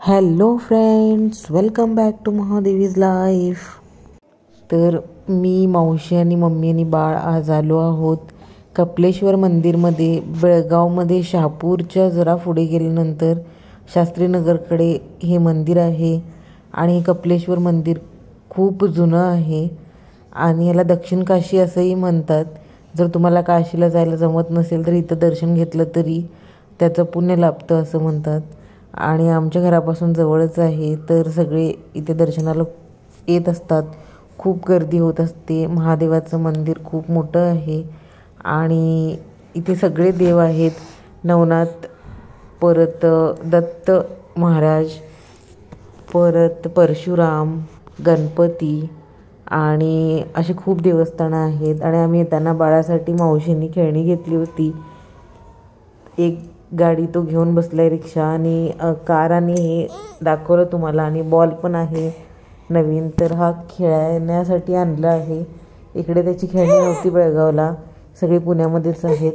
Hello friends, welcome back to Mahadevi's life. तर मी, मावशी आणि मम्मी आणि बाळ आज आलो आहोत कपिलेश्वर मंदिरमध्ये. बेळगावमध्ये शहापूरच्या जरा पुढे गेल्यानंतर शास्त्रीनगरकडे हे मंदिर आहे. आणि कपिलेश्वर मंदिर खूप जुनं आहे आणि याला दक्षिण काशी असंही म्हणतात. जर तुम्हाला काशीला जायला जमत नसेल तर इथं दर्शन घेतलं तरी त्याचं पुण्य लाभतं असं म्हणतात. आणि आमच्या घरापासून जवळच आहे, तर सगळे इथे दर्शनाला येत असतात. खूप गर्दी होत असते. महादेवाचं मंदिर खूप मोठं आहे आणि इथे सगळे देव आहेत. नवनाथ, परत दत्त महाराज, परत परशुराम, गणपती आणि अशी खूप देवस्थानं आहेत. आणि आम्ही येताना बाळासाठी मावशींनी खेळणी घेतली होती. एक गाडी तो घेऊन बसलाय, रिक्षा आणि कार, आणि हे दाखवलं तुम्हाला. आणि बॉल पण आहे नवीन, तर हा खेळण्यासाठी आणला आहे. इकडे त्याची खेळणी नव्हती बेळगावला, सगळी पुण्यामध्येच आहेत.